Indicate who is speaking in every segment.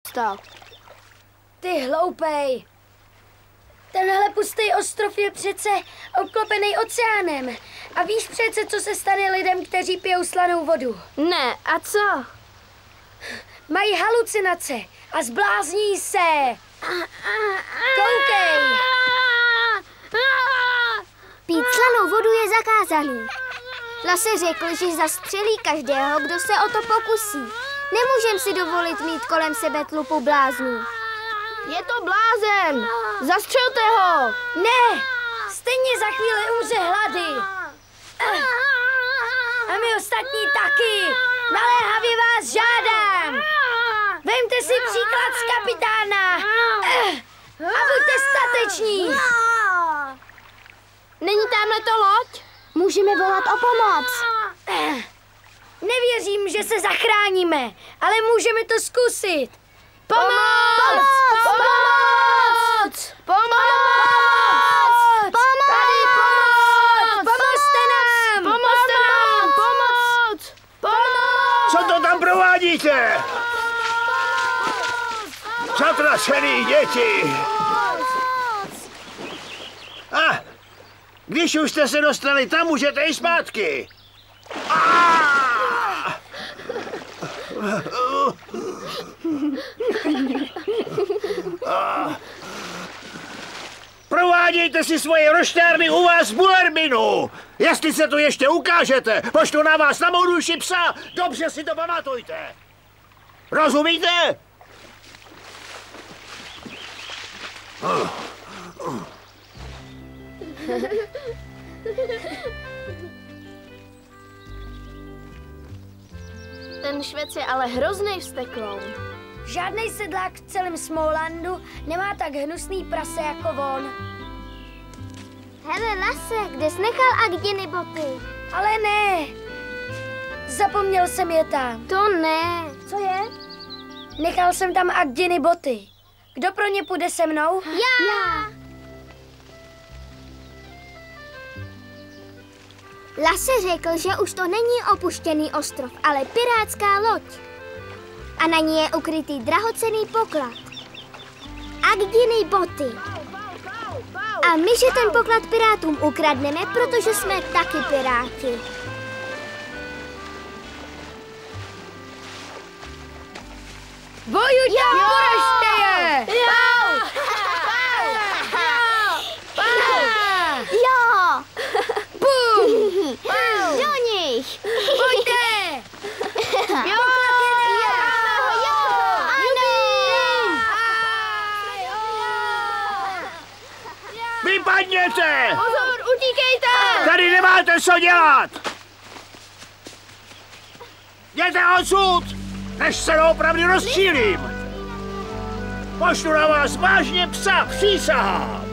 Speaker 1: představ.
Speaker 2: Ty hloupej. Tenhle pustý ostrov je přece obklopený oceánem. A víš přece, co se stane lidem, kteří pijou slanou vodu?
Speaker 1: Ne, a co?
Speaker 2: Mají halucinace a zblázní se. Koukej.
Speaker 3: Pít slanou vodu je zakázaný. Lase řekl, že zastřelí každého, kdo se o to pokusí. Nemůžem si dovolit mít kolem sebe tlupu bláznů.
Speaker 1: Je to blázen! Zastřelte ho!
Speaker 2: Ne, stejně za chvíli umře hlady. A my ostatní taky. Naléhavě vás žádám. Vemte si příklad z kapitána. A buďte stateční.
Speaker 1: Není tamhle to loď?
Speaker 3: Můžeme volat o pomoc.
Speaker 2: Nevěřím, že se zachráníme, ale můžeme to zkusit. Pomoc!
Speaker 1: Pomoc!
Speaker 3: Pomoc!
Speaker 1: Tady pomoc!
Speaker 2: Pomozte nám!
Speaker 1: Pomozte nám! Pomoc! Pomoc!
Speaker 4: Co to tam provádíte? Zatracený děti! A když už jste se dostali tam, můžete i zpátky. Provádějte si svoje roštárny u vás v Bullerbinu. Jestli se tu ještě ukážete, pošlu na vás na mou duši psa. Dobře si to pamatujte. Rozumíte?
Speaker 1: Ten Švec je ale hrozný vztekloun.
Speaker 2: Žádnej sedlák v celém Smalllandu nemá tak hnusný prase jako on.
Speaker 3: Hele, Lase, kde jsi nechal Agdiny boty?
Speaker 2: Ale ne, zapomněl jsem je tam.
Speaker 3: To ne.
Speaker 2: Co je? Nechal jsem tam Agdiny boty. Kdo pro ně půjde se mnou?
Speaker 3: Já. Lase řekl, že už to není opuštěný ostrov, ale pirátská loď. A na ní je ukrytý drahocenný poklad. Agdiny boty. A my, že ten poklad pirátům ukradneme, protože jsme taky piráti.
Speaker 2: Bojujte a poražte je!
Speaker 3: Jo!
Speaker 2: Bum!
Speaker 3: Do nich!
Speaker 2: Pojďte!
Speaker 1: Jo!
Speaker 4: Vypadněte!
Speaker 1: Pozor, utíkejte!
Speaker 4: Tady nemáte co dělat! Jděte odsud, než se doopravdy rozčílím! Pošlu na vás vážně psa, přísahám!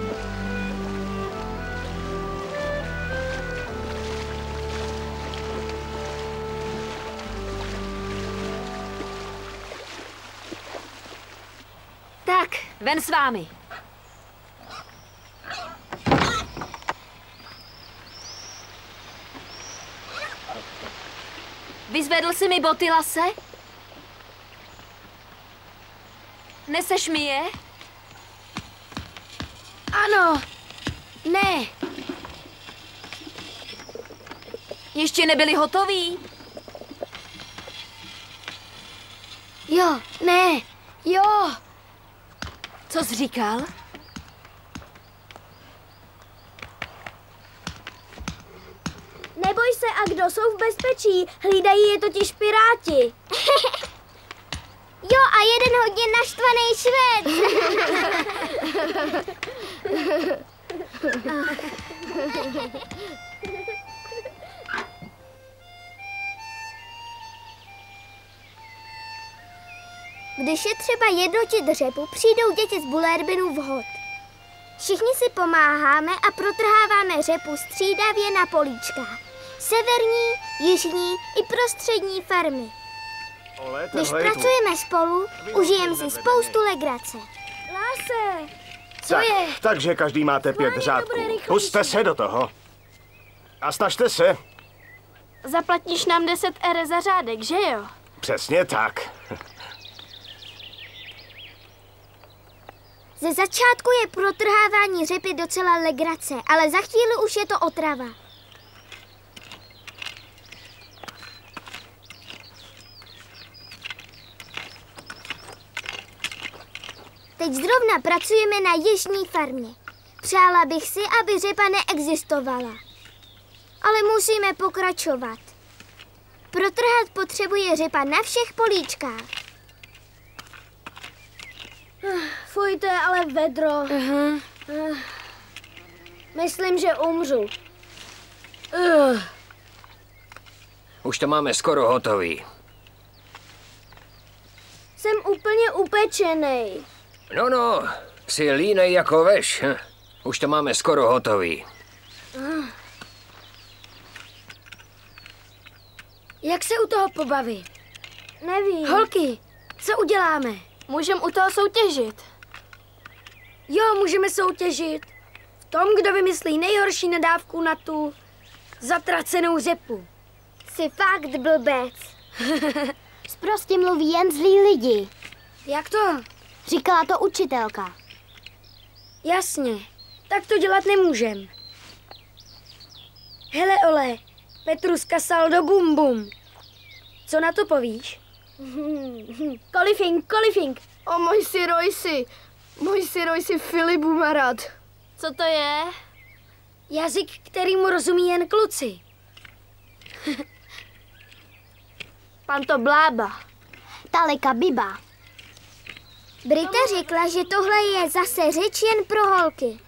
Speaker 2: Tak, ven s vámi. Vyzvedl jsi mi boty, Lase? Neseš mi je? Ano. Ne. Ještě nebyli hotoví? Jo, ne, jo. Co jsi říkal?
Speaker 3: Neboj se, a kdo jsou v bezpečí? Hlídají je totiž piráti. Jo, a jeden hodně naštvaný Švéd. Když je třeba jednotit řepu, přijdou děti z Bullerbinu vhod. Všichni si pomáháme a protrháváme řepu střídavě na políčkách. Severní, jižní i prostřední farmy. Když pracujeme spolu, užijeme si spoustu legrace.
Speaker 2: Lase, co
Speaker 4: Tak,
Speaker 2: je?
Speaker 4: takže každý máte 5 řádků.
Speaker 2: bude rychlejší.
Speaker 4: Pusťte se do toho. A snažte se.
Speaker 1: Zaplatíš nám 10 ere za řádek, že jo?
Speaker 4: Přesně tak.
Speaker 3: Ze začátku je protrhávání řepy docela legrace, ale za chvíli už je to otrava. Teď zrovna pracujeme na jižní farmě. Přála bych si, aby řepa neexistovala. Ale musíme pokračovat. Protrhat potřebuje řepa na všech políčkách.
Speaker 1: Fuj, to je ale vedro. Myslím, že umřu.
Speaker 5: Už to máme skoro hotový.
Speaker 1: Jsem úplně upečenej.
Speaker 5: No, jsi línej jako veš. Už to máme skoro hotový.
Speaker 2: Jak se u toho pobavit?
Speaker 1: Nevím.
Speaker 2: Holky, co uděláme?
Speaker 1: Můžem u toho soutěžit.
Speaker 2: Jo, můžeme soutěžit. V tom, kdo vymyslí nejhorší nadávku na tu zatracenou řepu.
Speaker 3: Jsi fakt blbec. Prostě mluví jen zlí lidi.
Speaker 2: Jak to?
Speaker 3: Říkala to učitelka.
Speaker 2: Jasně, tak to dělat nemůžem. Hele, Ole, Petrus kasal do bum bum. Co na to povíš?
Speaker 1: Kolifink. O, můj si Roysi Filipu má rád. Co to je?
Speaker 2: Jazyk, kterýmu rozumí jen kluci.
Speaker 1: Panto blába.
Speaker 3: Talika biba. Brita řekla, že tohle je zase řeč jen pro holky.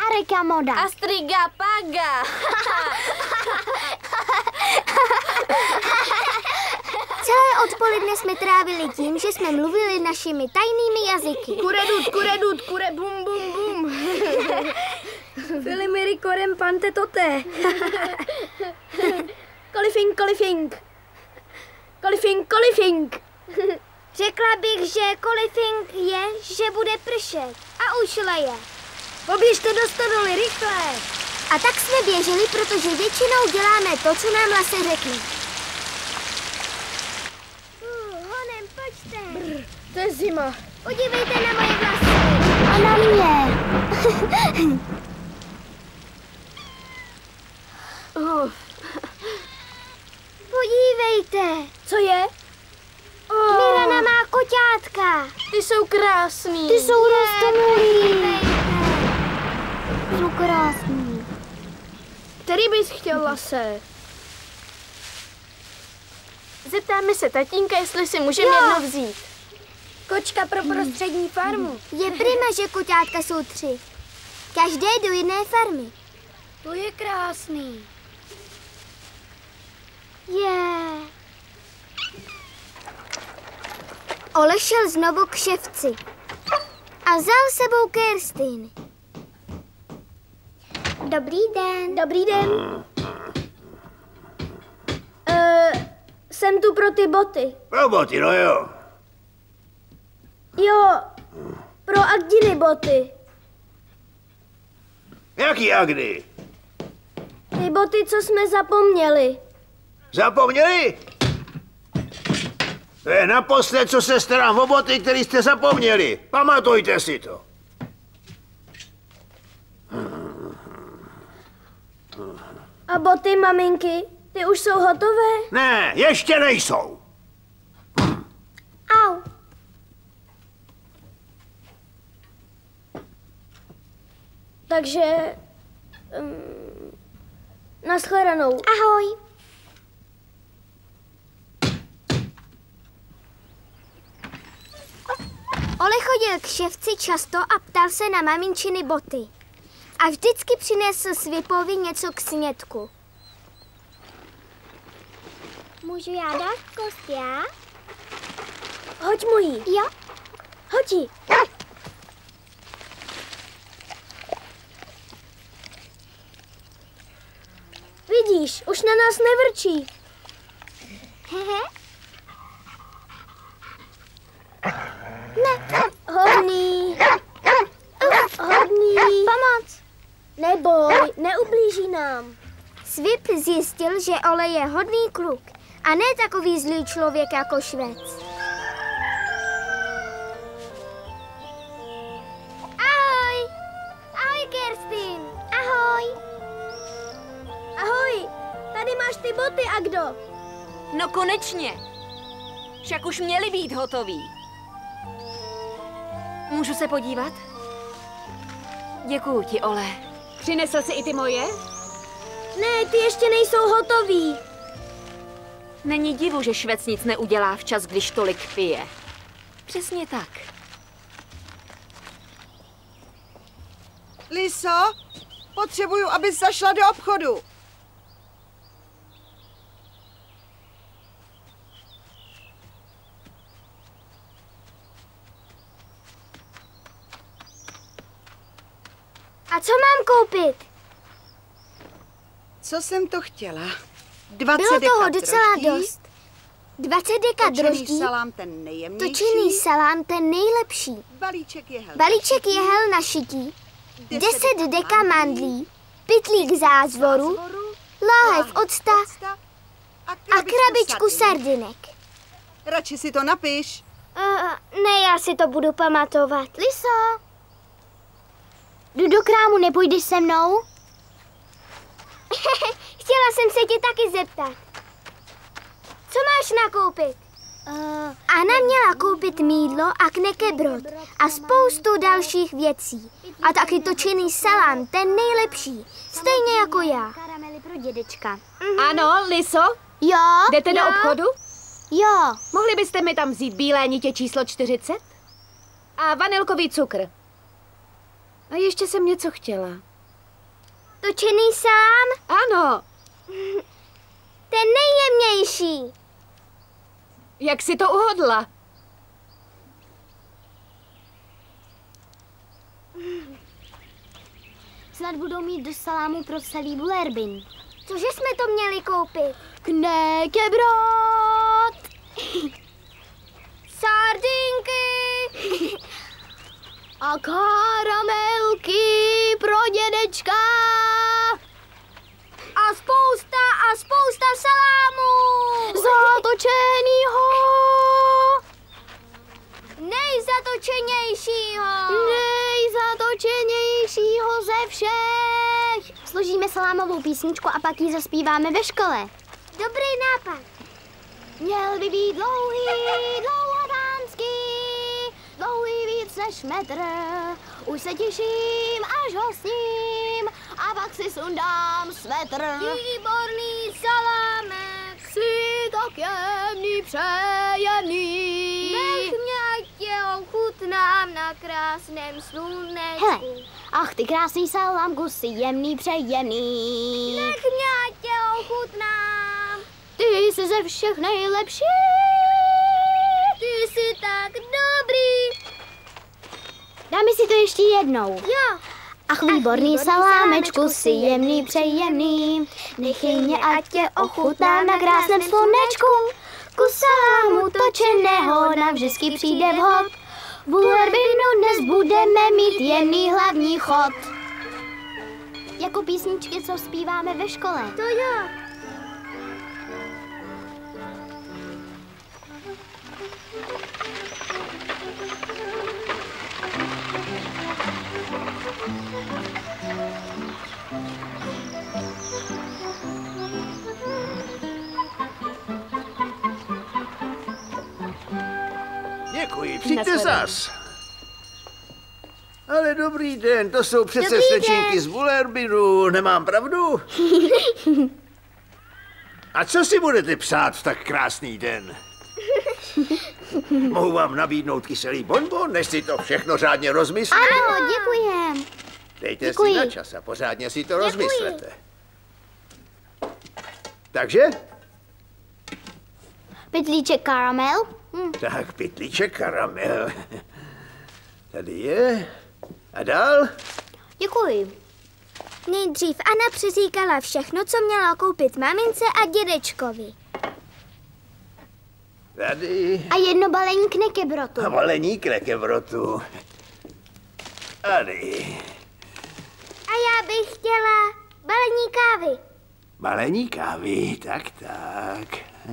Speaker 3: Areka moda.
Speaker 1: Astriga paga.
Speaker 3: Celé odpoledne jsme trávili tím, že jsme mluvili našimi tajnými jazyky.
Speaker 1: Kuredut, kure bum bum bum.
Speaker 2: Filimiri korem pante tote.
Speaker 1: Kolifink.
Speaker 3: Řekla bych, že kolifing je, že bude pršet. A už leje.
Speaker 2: Poběžte do stodoly, rychle!
Speaker 3: A tak jsme běželi, protože většinou děláme to, co nám Lase řekne. Honem, pojďte.
Speaker 1: To je zima.
Speaker 3: Podívejte na moje vlasy. A na mě. Podívejte.
Speaker 1: Co je?
Speaker 3: Mirana má koťátka.
Speaker 1: Ty jsou krásný.
Speaker 3: Ty jsou roztomilý. Jsou krásný.
Speaker 1: Který bys chtěl, Lase? Zeptáme se tatínka, jestli si můžeme jedno vzít.
Speaker 2: Kočka pro prostřední farmu.
Speaker 3: Je prima, že koťátka jsou 3. Každé do jiné farmy.
Speaker 2: To je krásný.
Speaker 3: Ole šel znovu k ševci a vzal sebou Kerstin. Dobrý den.
Speaker 1: Dobrý den. Jsem tu pro ty boty.
Speaker 4: Pro boty, no jo.
Speaker 1: Jo, pro Agdiny boty.
Speaker 4: Jaký Agdy?
Speaker 1: Ty boty, co jsme zapomněli.
Speaker 4: Zapomněli? To je naposled, co se starám o boty, které jste zapomněli. Pamatujte si to.
Speaker 1: A boty maminky, ty už jsou hotové?
Speaker 4: Ne, ještě nejsou.
Speaker 3: Au.
Speaker 1: Takže... nashledanou.
Speaker 3: Ahoj. Ole chodil k ševci často a ptal se na maminčiny boty. A vždycky přinesl Svipovi něco k snědku. Můžu já dát kost, já?
Speaker 1: Hoď mojí.
Speaker 3: Jo?
Speaker 1: Hoď. Vidíš, už na nás nevrčí.
Speaker 3: Hehe.
Speaker 1: Hodný.
Speaker 3: Pomoc.
Speaker 1: Neboj, neublíží nám.
Speaker 3: Svip zjistil, že Ole je hodný kluk a ne takový zlý člověk jako švec.
Speaker 1: to.
Speaker 6: No konečně. Však už měli být hotoví. Můžu se podívat? Děkuju ti, Ole.
Speaker 7: Přinesl jsi i ty moje?
Speaker 2: Ne, ty ještě nejsou hotový.
Speaker 6: Není divu, že Švec nic neudělá včas, když tolik pije. Přesně tak.
Speaker 8: Liso, potřebuju, abys zašla do obchodu.
Speaker 3: A co mám koupit?
Speaker 8: Co jsem to chtěla? 20
Speaker 3: Bylo
Speaker 8: deka
Speaker 3: toho docela
Speaker 8: droždí,
Speaker 3: dost. 20 deka
Speaker 8: točený
Speaker 3: droždí,
Speaker 8: salám ten nejjemnější,
Speaker 3: točený salám ten nejlepší,
Speaker 8: balíček jehel
Speaker 3: balíček jehel na šití, 10 deka mandlí, pytlík zázvoru, láhev octa a krabičku sardinek.
Speaker 8: Radši si to napiš.
Speaker 3: Ne, já si to budu pamatovat. Liso, jdu do krámu, nepůjdeš se mnou? Chtěla jsem se tě taky zeptat. Co máš nakoupit? Anna měla koupit mýdlo a knekebrod a spoustu dalších věcí. A taky točený salám, ten nejlepší. Stejně jako já. Karamely pro dědečka.
Speaker 7: Ano, Liso?
Speaker 3: Jo.
Speaker 7: Jdete do obchodu?
Speaker 3: Jo.
Speaker 7: Mohli byste mi tam vzít bílé nitě číslo 40? A vanilkový cukr. A ještě jsem něco chtěla.
Speaker 3: Točený salám?
Speaker 7: Ano.
Speaker 3: Ten nejjemnější.
Speaker 7: Jak si to uhodla?
Speaker 3: Snad budou mít do salámu pro celý Bullerbyn. Cože jsme to měli koupit? Knekebrod! Sardinky! A karamelky pro dědečka! A spousta salámu! Zatočenýho! Nejzatočenějšího ze všech! Složíme salámovou písničku a pak ji zaspíváme ve škole. Dobrý nápad. Měl by být dlouhodánský, dlouhý víc než metr. Už se těším, až ho sním, a pak si sundám svetr. Výborný salámek, si tak jemný, přejemný. Nech mě, ať tě ochutnám na krásném slunečku. Hele, ach ty krásný salámku, si jemný, přejemný. Nech mě, ať tě ochutnám. Ty jsi ze všech nejlepší. Ty jsi tak dobrý. Dáme si to ještě jednou. Jo. Ach, výborný salámečku, si jemný, přejemný. Nechej mě, ať tě ochutnám na krásném slunečku. Kus salámu točeného nám vždycky přijde vhod. V Bullerbinu dnes budeme mít jemný hlavní chod. Jako písničky, co zpíváme ve škole. To jo.
Speaker 4: Děkuji, přijďte zas. Ale dobrý den, to jsou přece slečinky z Bullerbinu, nemám pravdu? A co si budete přát v tak krásný den? Mohu vám nabídnout kyselý bonbon, než si to všechno řádně rozmyslíte?
Speaker 3: Ano, děkujem.
Speaker 4: Dejte si na čas a pořádně si to rozmyslete. Takže?
Speaker 3: Pytlíček karamel.
Speaker 4: Tak, pytlíček karamel. Tady je. A dál?
Speaker 3: Děkuji. Nejdřív Anna přeříkala všechno, co měla koupit mamince a dědečkovi.
Speaker 4: Tady.
Speaker 3: A jedno balení knekebrotu.
Speaker 4: A balení knekebrotu. Tady.
Speaker 3: A já bych chtěla balení kávy.
Speaker 4: Balení kávy, tak.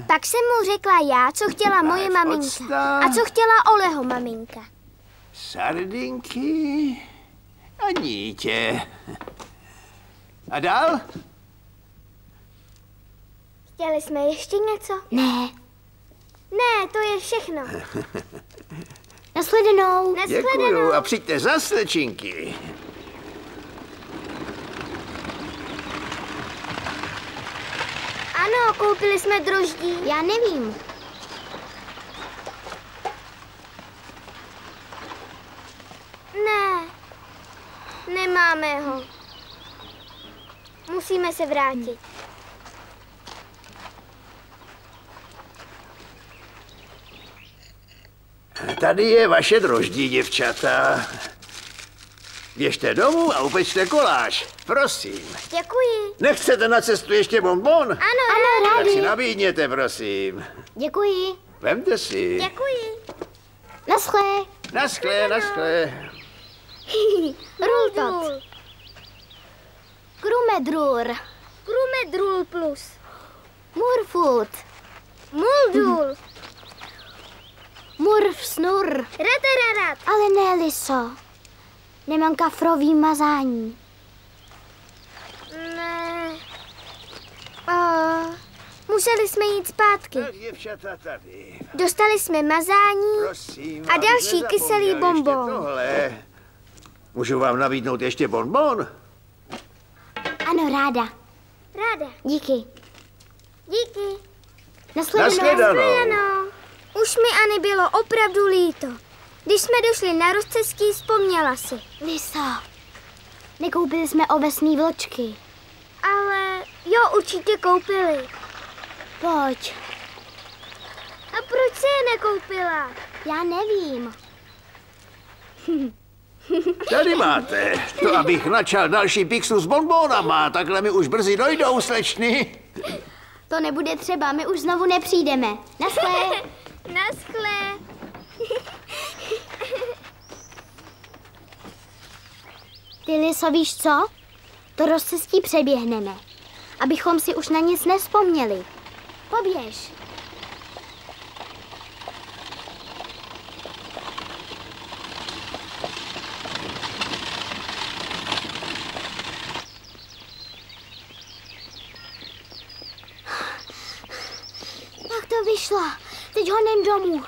Speaker 3: Pak jsem mu řekla já, co chtěla moje maminka.
Speaker 4: Octa.
Speaker 3: A co chtěla Oleho maminka.
Speaker 4: Sardinky a nítě. A dál?
Speaker 3: Chtěli jsme ještě něco? Ne. Ne, to je všechno. Nashledanou.
Speaker 4: Děkuju a přijďte zase, činky.
Speaker 3: Ano, koupili jsme droždí. Já nevím. Ne, nemáme ho. Musíme se vrátit.
Speaker 4: Tady je vaše droždí, děvčata. Běžte domů a upečte koláč. Prosím.
Speaker 3: Děkuji.
Speaker 4: Nechcete na cestu ještě bonbon?
Speaker 3: Ano,
Speaker 4: Tak si
Speaker 3: rádi.
Speaker 4: nabídněte, prosím.
Speaker 3: Děkuji.
Speaker 4: Vemte si.
Speaker 3: Děkuji. Naschle.
Speaker 4: Naschle, naschle.
Speaker 3: Rultot. Krumedrur. Krumedrul plus. Murfood. Muldul. Murfsnur. Ratararat. Ale ne, Liso. Nemám kafrový mazání. Ne. Museli jsme jít zpátky.
Speaker 4: Tak, děvčata, tady.
Speaker 3: Dostali jsme mazání
Speaker 4: Prosím,
Speaker 3: a další
Speaker 4: abych
Speaker 3: kyselý
Speaker 4: nezapomněl ještě
Speaker 3: bonbon.
Speaker 4: tohle. Můžu vám nabídnout ještě bonbon?
Speaker 3: Ano, ráda. Ráda. Díky. Díky.
Speaker 4: Nashledanou.
Speaker 3: Už mi Ani bylo opravdu líto. Když jsme došli na rozcestí, vzpomněla si. Liso, nekoupili jsme ovesný vločky. Ale jo, určitě koupili. Pojď. A proč se je nekoupila? Já nevím.
Speaker 4: Tady máte. To abych načal další pixu s bonbónama. Takhle mi už brzy dojdou, slečny.
Speaker 3: To nebude třeba, my už znovu nepřijdeme. Naschle. Naschle. Ty, Liso, víš co? To rozcestí přeběhneme, abychom si už na nic nevzpomněli. Poběž. Tak to vyšlo. Teď honem domů.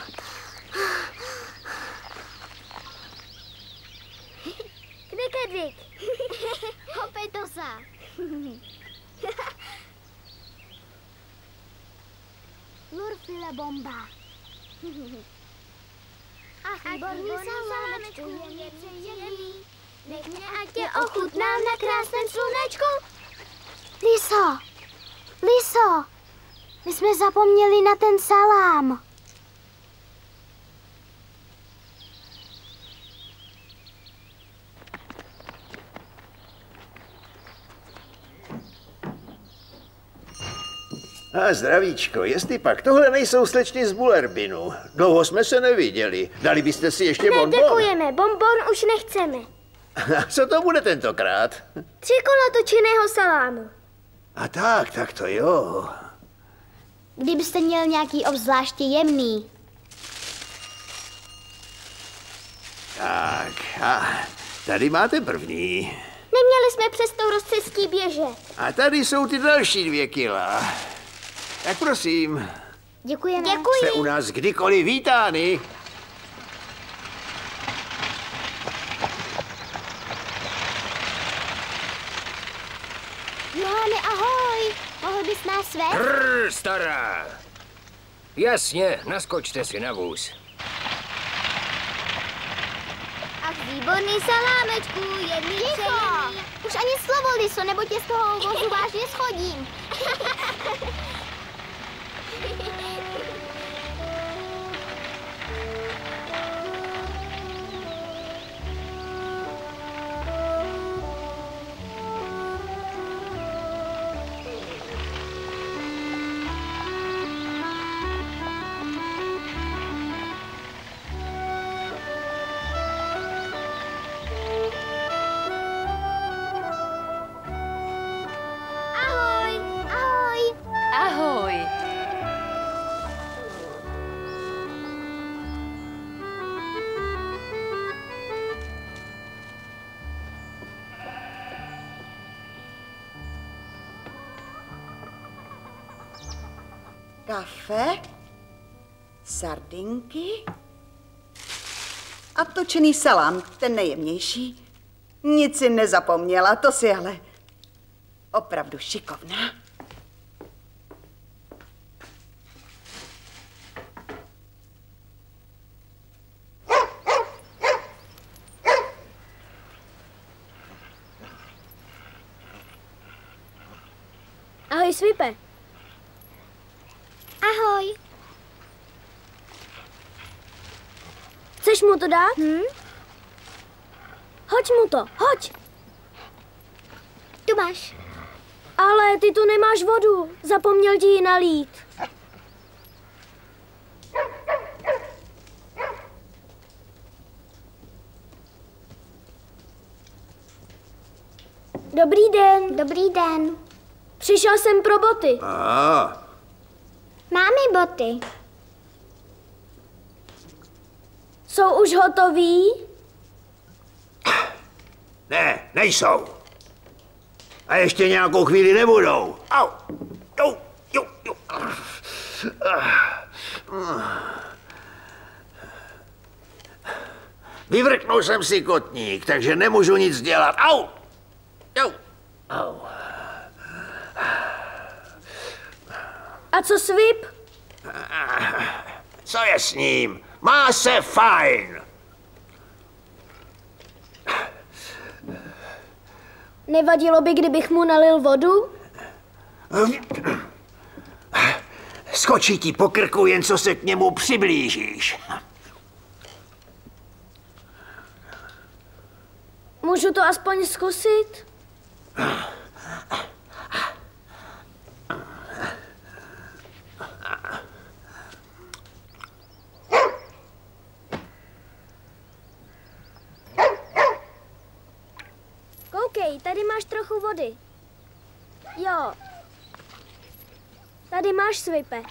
Speaker 3: Kdekadrik. Hopetosa. Lurfile bomba. Ach, výborný salámečku, je příjemný. Nech mě, ať tě ochutnám na krásném slunečku. Liso, Liso, my jsme zapomněli na ten salám.
Speaker 4: A zdravíčko, jestli pak tohle nejsou slečny z Bullerbinu. Dlouho jsme se neviděli. Dali byste si ještě bonbon?
Speaker 3: Děkujeme, bonbon už nechceme.
Speaker 4: A co to bude tentokrát?
Speaker 3: 3 kola točeného salámu.
Speaker 4: A tak to jo.
Speaker 3: Kdybyste měl nějaký obzvláště jemný.
Speaker 4: Tak, a tady máte první.
Speaker 3: Neměli jsme přes to rozcestí běžet.
Speaker 4: A tady jsou ty další 2 kila. Tak prosím,
Speaker 3: Děkujeme.
Speaker 4: jste u nás kdykoliv vítány.
Speaker 3: Johane, ahoj. Mohl bys nás vést?
Speaker 5: Stará! Jasně, naskočte si na vůz.
Speaker 3: Ach, výborný salámečku, jedný příjemný. Už ani slovo, Liso, nebo tě z toho vozu vážně schodím. Ahoj. Ahoj.
Speaker 8: kafe, sardinky a točený salám, ten nejjemnější. Nic si nezapomněla, to si ale opravdu šikovná.
Speaker 2: Ahoj, Svipe.
Speaker 3: Ahoj.
Speaker 2: Chceš mu to dát? Hoď mu to, hoď.
Speaker 3: Tu máš.
Speaker 2: Ale ty tu nemáš vodu, zapomněl ti ji nalít. Dobrý den.
Speaker 3: Dobrý den.
Speaker 2: Přišel jsem pro boty.
Speaker 3: Mám i boty.
Speaker 2: Jsou už hotoví?
Speaker 4: Ne, nejsou. A ještě nějakou chvíli nebudou. Au. Ju. Vyvrknul jsem si kotník, takže nemůžu nic dělat. Au.
Speaker 2: A co Svip?
Speaker 4: Co je s ním? Má se fajn.
Speaker 2: Nevadilo by, kdybych mu nalil vodu?
Speaker 4: Skočí ti po krku, jen co se k němu přiblížíš.
Speaker 2: Můžu to aspoň zkusit? Koukej, tady máš trochu vody. Jo. Tady máš, Svipe.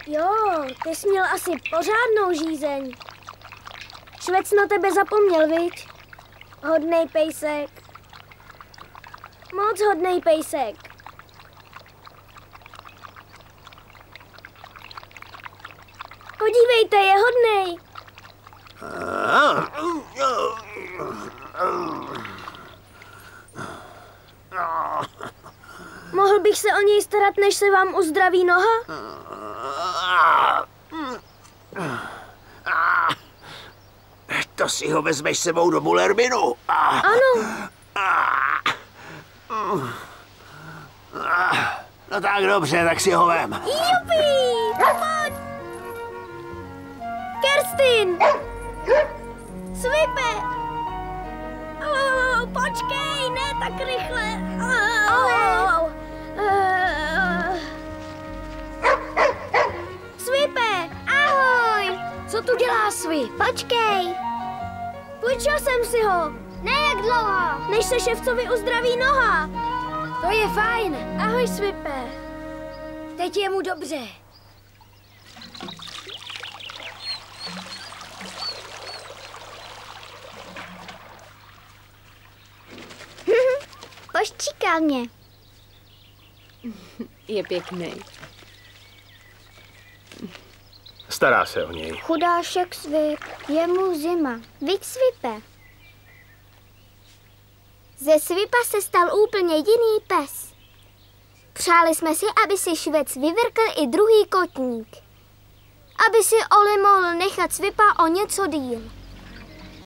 Speaker 2: Jo, ty jsi měl asi pořádnou žízeň. Švec na tebe zapomněl, viď? Hodnej pejsek. Moc hodnej pejsek. Podívejte, je hodnej. Mohl bych se o něj starat, než se vám uzdraví noha?
Speaker 4: To si ho vezmeš sebou do Bullerbinu?
Speaker 2: Ano.
Speaker 4: No tak dobře, tak si ho vem.
Speaker 2: Jupi! Pojď! Kerstin! Svipe! Počkej, ne tak rychle. Svipe!
Speaker 3: Ahoj.
Speaker 2: Co tu dělá Svip?
Speaker 3: Počkej.
Speaker 2: Půjčil jsem si ho.
Speaker 3: Ne, jak dlouho?
Speaker 2: Než se ševcovi uzdraví noha. To je fajn. Ahoj, Svipe. Teď je mu dobře.
Speaker 3: Poštíkal mě.
Speaker 7: Je pěkný.
Speaker 5: Stará se o něj.
Speaker 3: Chudášek Svip, je mu zima. Viď, Svipe? Ze Svipa se stal úplně jiný pes. Přáli jsme si, aby si Švec vyvrkl i druhý kotník. Aby si Oli mohl nechat Svipa o něco díl.